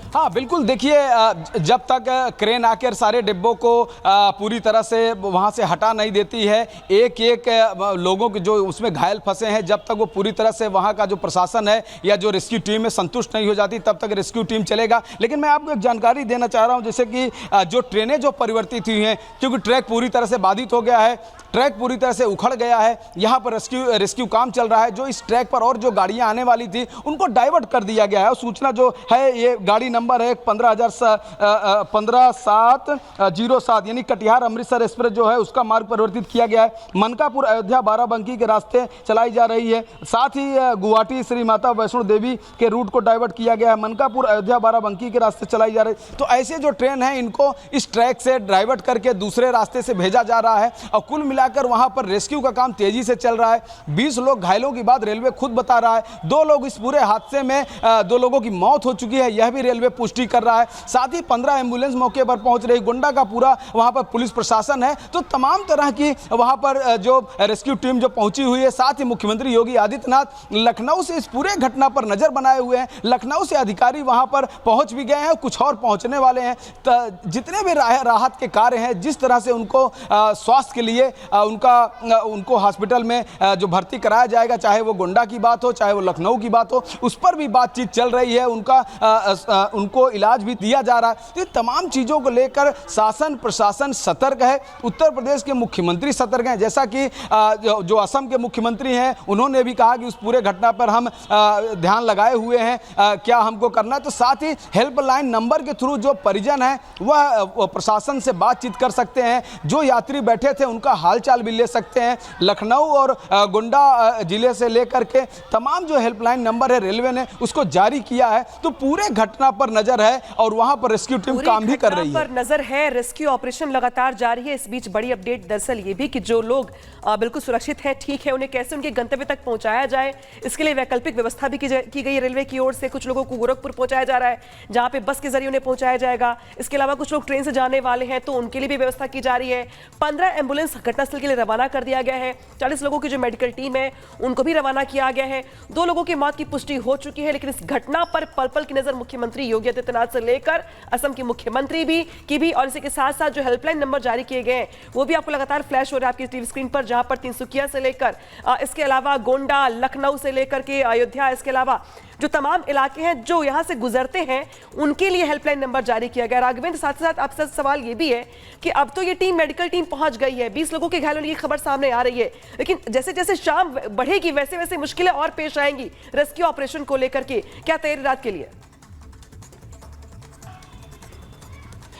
हाँ बिल्कुल, देखिए जब तक क्रेन आकर सारे डिब्बों को पूरी तरह से वहाँ से हटा नहीं देती है, एक एक लोगों के जो उसमें घायल फंसे हैं, जब तक वो पूरी तरह से वहाँ का जो प्रशासन है या जो रेस्क्यू टीम है संतुष्ट नहीं हो जाती, तब तक रेस्क्यू टीम चलेगा। लेकिन मैं आपको एक जानकारी देना चाह रहा हूँ, जैसे कि जो ट्रेनें जो परिवर्तित हुई हैं, क्योंकि ट्रैक पूरी तरह से बाधित हो गया है, ट्रैक पूरी तरह से उखड़ गया है, यहाँ पर रेस्क्यू काम चल रहा है। जो इस ट्रैक पर और जो गाड़ियाँ आने वाली थी उनको डाइवर्ट कर दिया गया है। और सूचना जो है, ये गाड़ी नंबर है 15707 यानी कटिहार अमृतसर एक्सप्रेस जो है उसका मार्ग परिवर्तित किया गया है। मनकापुर अयोध्या बाराबंकी के रास्ते चलाई जा रही है। साथ ही गुवाहाटी श्री माता वैष्णो देवी के रूट को डाइवर्ट किया गया है, मनकापुर अयोध्या बाराबंकी के रास्ते चलाई जा रही है। तो ऐसे जो ट्रेन है इनको इस ट्रैक से डाइवर्ट करके दूसरे रास्ते से भेजा जा रहा है और कुल मिलाकर वहां पर रेस्क्यू का काम तेजी से चल रहा है। 20 लोग घायलों की बात रेलवे खुद बता रहा है। 2 लोग इस पूरे हादसे में 2 लोगों की मौत हो चुकी है, यह भी रेलवे पुष्टि कर रहा है। साथ ही 15 एम्बुलेंस मौके पर पहुंच रही, गोंडा का पूरा वहां पर पुलिस प्रशासन है। तो तमाम तरह की वहां पर जो रेस्क्यू टीम जो पहुंची हुई है। साथ ही मुख्यमंत्री योगी आदित्यनाथ लखनऊ से इस पूरे घटना पर नजर बनाए हुए हैं। लखनऊ से अधिकारी वहां पर पहुंच भी गए हैं, कुछ और पहुंचने वाले हैं। जितने भी राहत के कार्य हैं, जिस तरह से उनको स्वास्थ्य के लिए उनको हॉस्पिटल में जो भर्ती कराया जाएगा, चाहे वो गोंडा की बात हो चाहे वो लखनऊ की बात हो, उस पर भी बातचीत चल रही है। उनको इलाज भी दिया जा रहा है। तो तमाम चीज़ों को लेकर शासन प्रशासन सतर्क है। उत्तर प्रदेश के मुख्यमंत्री सतर्क हैं। जैसा कि जो असम के मुख्यमंत्री हैं उन्होंने भी कहा कि उस पूरे घटना पर हम ध्यान लगाए हुए हैं, क्या हमको करना है। तो साथ ही हेल्पलाइन नंबर के थ्रू जो परिजन हैं वह प्रशासन से बातचीत कर सकते हैं। जो यात्री बैठे थे उनका हालचाल भी ले सकते हैं। लखनऊ और गोंडा जिले से लेकर के तमाम जो हेल्पलाइन नंबर है रेलवे ने उसको जारी किया है। तो पूरे घटना पर नजर है और वहां पर रेस्क्यू टीम काम भी कर रही है। पर नजर है, रेस्क्यू ऑपरेशन लगातार जारी है। इस बीच बड़ी अपडेट दरअसल ये भी कि जो लोग बिल्कुल सुरक्षित हैं, ठीक है, उन्हें कैसे उनके गंतव्य तक पहुंचाया जाए, इसके लिए वैकल्पिक व्यवस्था भी की गई है रेलवे की ओर से। कुछ लोगों को गोरखपुर पहुंचाया जा रहा है, जहां पे बस के जरिए उन्हें पहुंचाया जाएगा। इसके अलावा कुछ लोग ट्रेन से जाने वाले हैं तो उनके लिए भी व्यवस्था की जा रही है। 15 एम्बुलेंस घटनास्थल के लिए रवाना कर दिया गया है। 40 लोगों की जो मेडिकल टीम है उनको भी रवाना किया गया है। 2 लोगों की मौत की पुष्टि हो चुकी है। लेकिन इस घटना पर पल पल की नजर मुख्यमंत्री योगी आदित्यनाथ से लेकर असम के मुख्यमंत्री की भी और इसी के साथ साथ जो हेल्पलाइन नंबर जारी किए गए हैं वो भी आपको लगातार फ्लैश हो रहा है आपकी टीवी स्क्रीन पर, जहां पर तिनसुकिया से लेकर इसके अलावा गोंडा, लखनऊ से लेकर के अयोध्या, इसके अलावा जो तमाम इलाके हैं जो यहां से गुजरते हैं उनके लिए हेल्पलाइन नंबर जारी किया गया। राघवेंद्र, साथ ही साथ आपसे सवाल ये भी है कि अब तो ये मेडिकल टीम पहुंच गई है, 20 लोगों के घायल होने की खबर सामने आ रही है, लेकिन जैसे जैसे शाम बढ़ेगी वैसे वैसे मुश्किलें और पेश आएंगी रेस्क्यू ऑपरेशन को लेकर के, क्या तैयारी रात के लिए?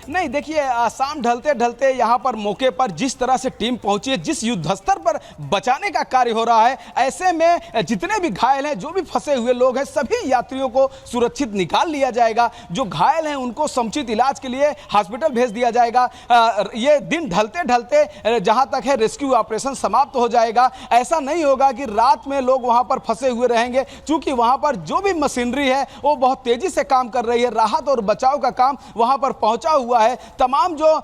नहीं, देखिए शाम ढलते ढलते यहाँ पर मौके पर जिस तरह से टीम पहुंची है, जिस युद्ध स्तर पर बचाने का कार्य हो रहा है, ऐसे में जितने भी घायल हैं, जो भी फंसे हुए लोग हैं, सभी यात्रियों को सुरक्षित निकाल लिया जाएगा। जो घायल हैं उनको समुचित इलाज के लिए हॉस्पिटल भेज दिया जाएगा। ये दिन ढलते ढलते जहाँ तक है रेस्क्यू ऑपरेशन समाप्त हो जाएगा। ऐसा नहीं होगा कि रात में लोग वहाँ पर फंसे हुए रहेंगे, क्योंकि वहाँ पर जो भी मशीनरी है वो बहुत तेजी से काम कर रही है। राहत और बचाव का काम वहाँ पर पहुँचा हुआ है। तमाम जो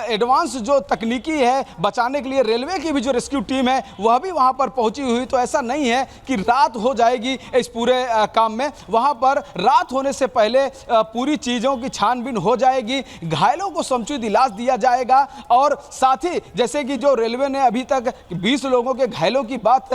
एडवांस जो तकनीकी है बचाने के लिए रेलवे की भी जो रेस्क्यू टीम है वह भी वहां पर पहुंची हुई। तो ऐसा नहीं है कि रात हो जाएगी इस पूरे काम में। वहां पर रात होने से पहले पूरी चीज़ों की छानबीन हो जाएगी, घायलों को समुचित इलाज दिया जाएगा। और साथ ही जैसे कि जो रेलवे ने अभी तक 20 लोगों के घायलों की बात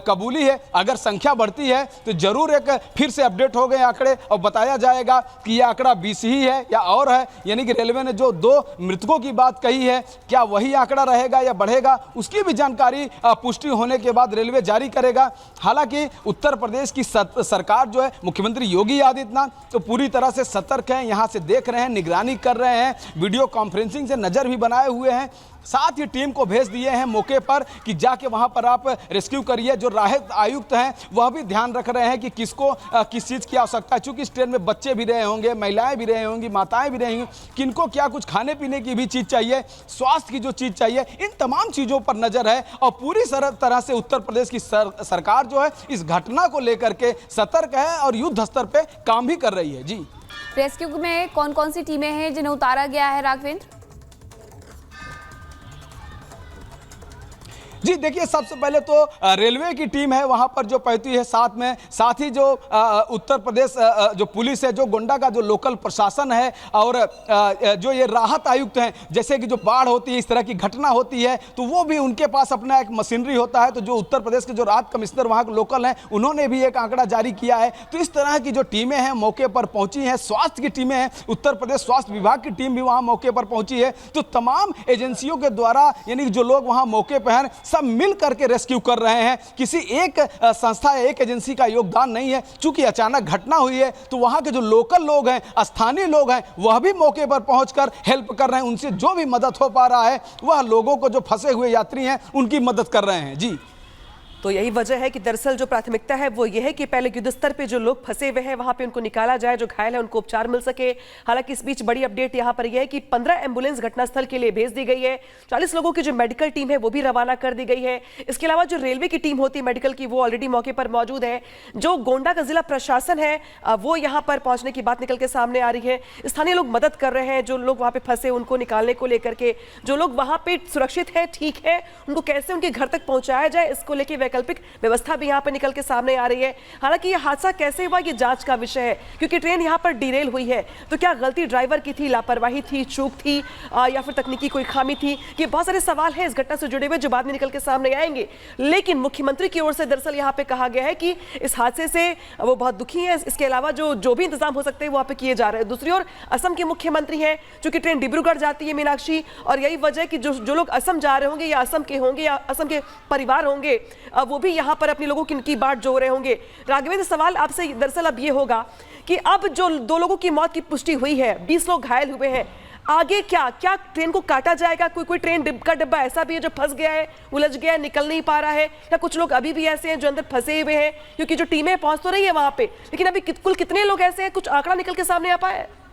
कबूली है, अगर संख्या बढ़ती है तो जरूर एक फिर से अपडेट हो गए आंकड़े और बताया जाएगा कि यह आंकड़ा 20 ही है या और है। यानी कि रेलवे ने जो 2 मृतकों की बात कही है, क्या वही आंकड़ा रहेगा या बढ़ेगा, उसकी भी जानकारी पुष्टि होने के बाद रेलवे जारी करेगा। हालांकि उत्तर प्रदेश की सरकार जो है, मुख्यमंत्री योगी आदित्यनाथ तो पूरी तरह से सतर्क हैं, यहां से देख रहे हैं, निगरानी कर रहे हैं, वीडियो कॉन्फ्रेंसिंग से नजर भी बनाए हुए हैं। साथ ही टीम को भेज दिए हैं मौके पर कि जाके वहां पर आप रेस्क्यू करिए। जो राहत आयुक्त हैं वह भी ध्यान रख रहे हैं कि किसको किस चीज़ की आवश्यकता है, क्योंकि इस ट्रेन में बच्चे भी रहे होंगे, महिलाएं भी रहे होंगी, माताएं भी रहेंगी, किनको क्या कुछ खाने पीने की भी चीज़ चाहिए, स्वास्थ्य की जो चीज़ चाहिए, इन तमाम चीज़ों पर नजर है। और पूरी तरह से उत्तर प्रदेश की सरकार जो है इस घटना को लेकर के सतर्क है और युद्ध स्तर पर काम भी कर रही है। जी, रेस्क्यू में कौन कौन सी टीमें हैं जिन्हें उतारा गया है राघवेंद्र? जी देखिए, सबसे पहले तो रेलवे की टीम है वहां पर जो पहुंची है, साथ ही जो उत्तर प्रदेश जो पुलिस है, जो गोंडा का जो लोकल प्रशासन है, और जो ये राहत आयुक्त हैं, जैसे कि जो बाढ़ होती है, इस तरह की घटना होती है, तो वो भी उनके पास अपना एक मशीनरी होता है। तो जो उत्तर प्रदेश के जो राहत कमिश्नर वहां के लोकल हैं, उन्होंने भी एक आंकड़ा जारी किया है। तो इस तरह की जो टीमें हैं मौके पर पहुंची हैं, स्वास्थ्य की टीमें हैं, उत्तर प्रदेश स्वास्थ्य विभाग की टीम भी वहां मौके पर पहुंची है। तो तमाम एजेंसियों के द्वारा, यानी कि जो लोग वहां मौके पर हैं, सब मिल करके रेस्क्यू कर रहे हैं। किसी एक संस्था या एक एजेंसी का योगदान नहीं है। चूंकि अचानक घटना हुई है, तो वहां के जो लोकल लोग हैं, स्थानीय लोग हैं, वह भी मौके पर पहुंचकर हेल्प कर रहे हैं। उनसे जो भी मदद हो पा रहा है, वह लोगों को, जो फंसे हुए यात्री हैं, उनकी मदद कर रहे हैं। जी, तो यही वजह है कि दरअसल जो प्राथमिकता है वो ये है कि पहले युद्ध स्तर पे जो लोग फंसे हुए हैं वहां पे उनको निकाला जाए, जो घायल है उनको उपचार मिल सके। हालांकि इस बीच बड़ी अपडेट यहां पर यह है कि 15 एम्बुलेंस घटनास्थल के लिए भेज दी गई है। 40 लोगों की जो मेडिकल टीम है वो भी रवाना कर दी गई है। इसके अलावा जो रेलवे की टीम होती है मेडिकल की, वो ऑलरेडी मौके पर मौजूद है। जो गोंडा का जिला प्रशासन है वो यहाँ पर पहुंचने की बात निकल के सामने आ रही है। स्थानीय लोग मदद कर रहे हैं, जो लोग वहां पे फंसे उनको निकालने को लेकर के। जो लोग वहां पे सुरक्षित है, ठीक है, उनको कैसे उनके घर तक पहुंचाया जाए, इसको लेकर वैकल्पिक व्यवस्था भी यहां पर निकल के सामने आ रही है। हालांकि यह हादसा कैसे हुआ, ये जांच का विषय है, क्योंकि ट्रेन यहां पर डिरेल हुई है। तो क्या गलती ड्राइवर की थी, लापरवाही थी, चूक थी, या फिर तकनीकी कोई खामी थी? ये बहुत सारे सवाल हैं इस घटना से जुड़े हुए जो बाद में निकल के सामने आएंगे। लेकिन मुख्यमंत्री की ओर से दरअसल यहां पे कहा गया है कि इस हादसे से वो बहुत दुखी है। इसके अलावा जो भी इंतजाम हो सकते हैं वहां पे किए जा रहे हैं। दूसरी ओर असम के मुख्यमंत्री हैं, चूंकि ट्रेन डिब्रूगढ़ जाती है मीनाक्षी, और यही वजह है कि जो लोग असम जा रहे होंगे, या असम के होंगे, या असम के परिवार होंगे, वो भी यहाँ पर अपने लोगों की बात जोड़ रहे होंगे। राघवेंद्र, सवाल आपसे दरअसल अब ये होगा कि अब जो 2 लोगों की मौत की पुष्टि हुई है, 20 लोग घायल हुए हैं, आगे क्या ट्रेन को काटा जाएगा? कोई ट्रेन का डिब्बा ऐसा भी है जो फंस गया है, उलझ गया है, निकल नहीं पा रहा है, या कुछ लोग अभी भी ऐसे हैं जो अंदर फंसे हुए हैं? क्योंकि जो टीमें पहुंच तो रही है वहां पे, लेकिन अभी कुल कितने लोग ऐसे हैं, कुछ आंकड़ा निकल के सामने आ पाया है?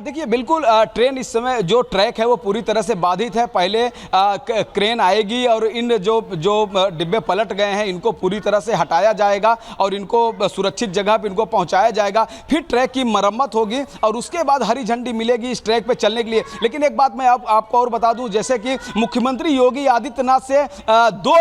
देखिए, बिल्कुल ट्रेन इस समय जो ट्रैक है वो पूरी तरह से बाधित है। पहले क्रेन आएगी और इन जो डिब्बे पलट गए हैं इनको पूरी तरह से हटाया जाएगा और इनको सुरक्षित जगह पर इनको पहुंचाया जाएगा। फिर ट्रैक की मरम्मत होगी और उसके बाद हरी झंडी मिलेगी इस ट्रैक पे चलने के लिए। लेकिन एक बात मैं आपको और बता दूं, जैसे कि मुख्यमंत्री योगी आदित्यनाथ से 2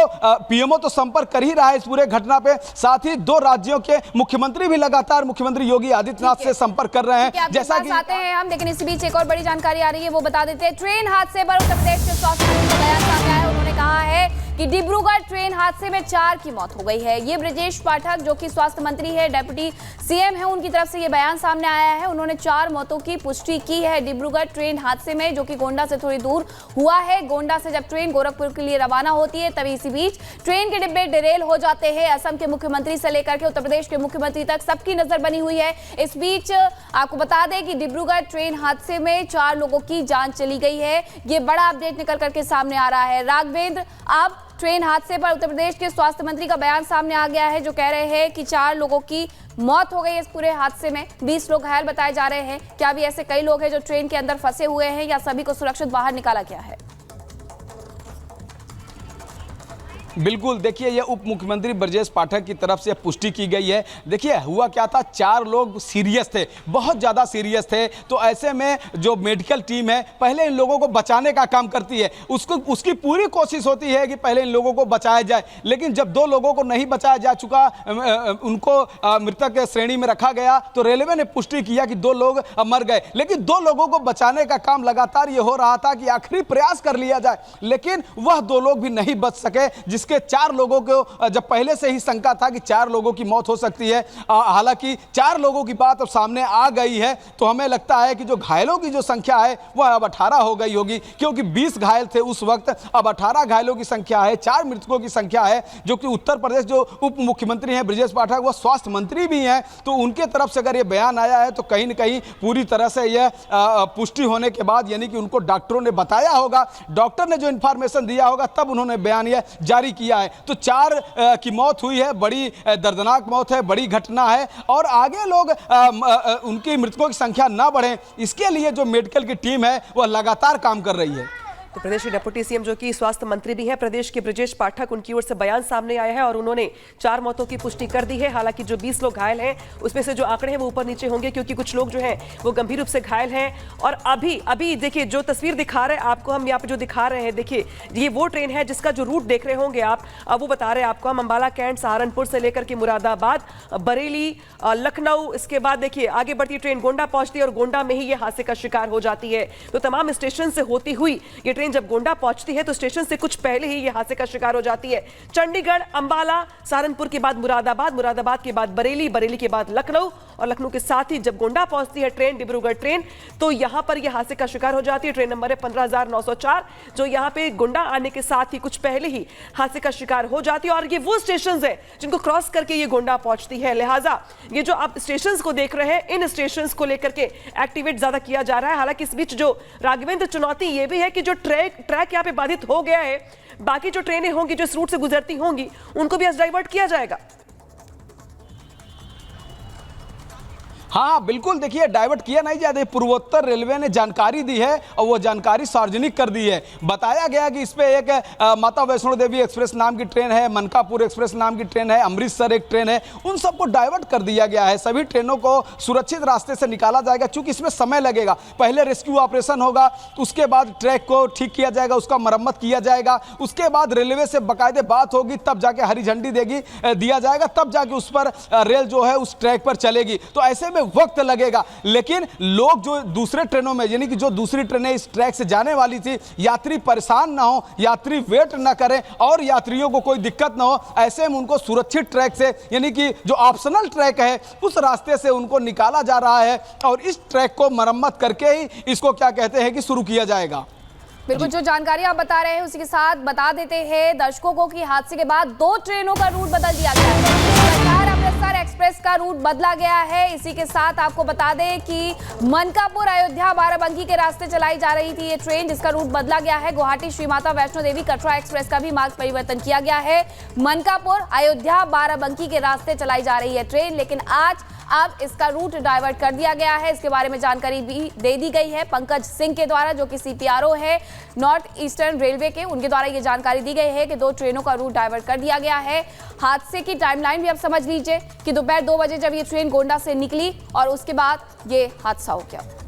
पीएमओ तो संपर्क कर ही रहा है इस पूरे घटना पे, साथ ही 2 राज्यों के मुख्यमंत्री भी लगातार मुख्यमंत्री योगी आदित्यनाथ से संपर्क कर रहे हैं। जैसा कि हम, लेकिन इसी बीच एक और बड़ी जानकारी आ रही है, वो बता देते हैं। ट्रेन हादसे पर उत्तर प्रदेश के स्वास्थ्य मंत्री का बयान सामने आया है। उन्होंने कहा है कि डिब्रूगढ़ ट्रेन हादसे में 4 की मौत हो गई है। ये ब्रजेश पाठक, जो कि स्वास्थ्य मंत्री है, डेप्यूटी सीएम है, उनकी तरफ से ये बयान सामने आया है। उन्होंने 4 मौतों की पुष्टि की है डिब्रूगढ़ ट्रेन हादसे में, जो कि गोंडा से थोड़ी दूर हुआ है। गोंडा से जब ट्रेन गोरखपुर के लिए रवाना होती है, तभी इसी बीच ट्रेन के डिब्बे डिरेल हो जाते हैं। असम के मुख्यमंत्री से लेकर के उत्तर प्रदेश के मुख्यमंत्री तक सबकी नजर बनी हुई है। इस बीच आपको बता दें कि डिब्रूगढ़ ट्रेन हादसे में 4 लोगों की जान चली गई है। ये बड़ा अपडेट निकल करके सामने आ रहा है। राघवेंद्र, आप ट्रेन हादसे पर उत्तर प्रदेश के स्वास्थ्य मंत्री का बयान सामने आ गया है, जो कह रहे हैं कि 4 लोगों की मौत हो गई इस पूरे हादसे में, 20 लोग घायल बताए जा रहे हैं। क्या भी ऐसे कई लोग हैं जो ट्रेन के अंदर फंसे हुए हैं, या सभी को सुरक्षित बाहर निकाला गया है? बिल्कुल, देखिए, ये उप मुख्यमंत्री ब्रजेश पाठक की तरफ से पुष्टि की गई है। देखिए, हुआ क्या था, 4 लोग सीरियस थे, बहुत ज़्यादा सीरियस थे। तो ऐसे में जो मेडिकल टीम है पहले इन लोगों को बचाने का काम करती है। उसकी पूरी कोशिश होती है कि पहले इन लोगों को बचाया जाए। लेकिन जब 2 लोगों को नहीं बचाया जा चुका, उनको मृतक श्रेणी में रखा गया, तो रेलवे ने पुष्टि किया कि 2 लोग मर गए। लेकिन 2 लोगों को बचाने का काम लगातार ये हो रहा था कि आखिरी प्रयास कर लिया जाए, लेकिन वह 2 लोग भी नहीं बच सके, जिसके 4 लोगों को जब पहले से ही शंका था कि 4 लोगों की मौत हो सकती है। हालांकि 4 लोगों की बात अब सामने आ गई है, तो हमें लगता है कि जो घायलों की जो संख्या है वह अब 18 हो गई होगी, क्योंकि 20 घायल थे उस वक्त, अब 18 घायलों की संख्या है, 4 मृतकों की संख्या है। जो कि उत्तर प्रदेश जो उप मुख्यमंत्री हैं ब्रजेश पाठक, वह स्वास्थ्य मंत्री भी हैं, तो उनके तरफ से अगर ये बयान आया है तो कहीं न कहीं पूरी तरह से यह पुष्टि होने के बाद, यानी कि उनको डॉक्टरों ने बताया होगा, डॉक्टर ने जो इन्फॉर्मेशन दिया होगा, तब उन्होंने बयान यह जारी किया है। तो 4 की मौत हुई है, बड़ी दर्दनाक मौत है, बड़ी घटना है, और आगे लोग उनकी मृतकों की संख्या ना बढ़े, इसके लिए जो मेडिकल की टीम है वह लगातार काम कर रही है। तो प्रदेश के डिप्टी सीएम जो कि स्वास्थ्य मंत्री भी हैं प्रदेश के ब्रजेश पाठक, उनकी ओर से बयान सामने आया है और उन्होंने 4 मौतों की पुष्टि कर दी है। हालांकि जो 20 लोग घायल हैं उसमें से जो आंकड़े हैं वो ऊपर नीचे होंगे, क्योंकि कुछ लोग जो हैं वो गंभीर रूप से घायल हैं। और अभी देखिए जो तस्वीर दिखा रहे हैं आपको, हम यहाँ पे जो दिखा रहे हैं, देखिए ये वो ट्रेन है जिसका जो रूट देख रहे होंगे आप, वो बता रहे हैं आपको हम अंबाला कैंट सहारनपुर से लेकर के मुरादाबाद, बरेली, लखनऊ, इसके बाद देखिए आगे बढ़ती ट्रेन गोंडा पहुंचती है और गोंडा में ही ये हादसे का शिकार हो जाती है। तो तमाम स्टेशन से होती हुई ये ट्रेन जब गोंडा पहुंचती है तो स्टेशन से कुछ पहले ही ये हादसे का शिकार हो जाती है। चंडीगढ़, अंबाला, सहारनपुर के बाद मुरादाबाद, मुरादाबाद के बाद बरेली, बरेली के बाद लखनऊ और लखनऊ के साथ ही जब गोंडा पहुंचती है ट्रेन, डिब्रूगढ़ ट्रेन, तो यहां पर यह हादसे का शिकार हो जाती है। ट्रेन नंबर है 15,904 जो यहां पे गोंडा आने के साथ ही कुछ पहले ही हादसे का शिकार हो जाती है। और ये वो स्टेशन है जिनको क्रॉस करके ये गोंडा पहुंचती है। लिहाजा ये जो आप स्टेशन को देख रहे हैं, इन स्टेशन को लेकर के एक्टिवेट ज्यादा किया जा रहा है। हालांकि इस बीच जो राघवेंद्र चुनौती ये भी है कि जो ट्रैक यहाँ पे बाधित हो गया है, बाकी जो ट्रेनें होंगी जो इस रूट से गुजरती होंगी उनको भी आज डाइवर्ट किया जाएगा। हाँ बिल्कुल, देखिए डाइवर्ट किया नहीं जाता। पूर्वोत्तर रेलवे ने जानकारी दी है और वो जानकारी सार्वजनिक कर दी है। बताया गया कि इस पे एक माता वैष्णो देवी एक्सप्रेस नाम की ट्रेन है, मनकापुर एक्सप्रेस नाम की ट्रेन है, अमृतसर एक ट्रेन है, उन सबको डाइवर्ट कर दिया गया है। सभी ट्रेनों को सुरक्षित रास्ते से निकाला जाएगा, चूंकि इसमें समय लगेगा। पहले रेस्क्यू ऑपरेशन होगा, उसके बाद ट्रैक को ठीक किया जाएगा, उसका मरम्मत किया जाएगा, उसके बाद रेलवे से बाकायदे बात होगी, तब जाके हरी झंडी दिया जाएगा, तब जाके उस पर रेल जो है उस ट्रैक पर चलेगी। तो ऐसे में वक्त लगेगा, लेकिन लोग जो दूसरे ट्रेनों में, यानी कि जो दूसरी ट्रेनें इस ट्रैक से जाने वाली थी, यात्री परेशान ना हो, यात्री वेट ना करें और यात्रियों को कोई दिक्कत ना हो, ऐसे में उनको सुरक्षित ट्रैक से, यानी कि जो ऑप्शनल ट्रैक है उस रास्ते से उनको निकाला जा रहा है और इस ट्रैक को मरम्मत करके ही इसको क्या कहते हैं कि शुरू किया जाएगा। बिल्कुल, जो जानकारी आप बता रहे हैं उसी के साथ बता देते हैं दर्शकों को कि हादसे के बाद 2 ट्रेनों का रूट बदल दिया गया है। कटार अमृतसर एक्सप्रेस का रूट बदला गया है। इसी के साथ आपको बता दें कि मनकापुर अयोध्या बाराबंकी के रास्ते चलाई जा रही थी ये ट्रेन, जिसका रूट बदला गया है। गुवाहाटी श्री माता वैष्णो देवी कटरा एक्सप्रेस का भी मार्ग परिवर्तन किया गया है। मनकापुर अयोध्या बाराबंकी के रास्ते चलाई जा रही है ट्रेन, लेकिन आज अब इसका रूट डाइवर्ट कर दिया गया है। इसके बारे में जानकारी भी दे दी गई है पंकज सिंह के द्वारा, जो कि CPRO है नॉर्थ ईस्टर्न रेलवे के, उनके द्वारा ये जानकारी दी गई है कि 2 ट्रेनों का रूट डाइवर्ट कर दिया गया है। हादसे की टाइमलाइन भी आप समझ लीजिए कि दोपहर 2 बजे जब ये ट्रेन गोंडा से निकली और उसके बाद ये हादसा हो गया।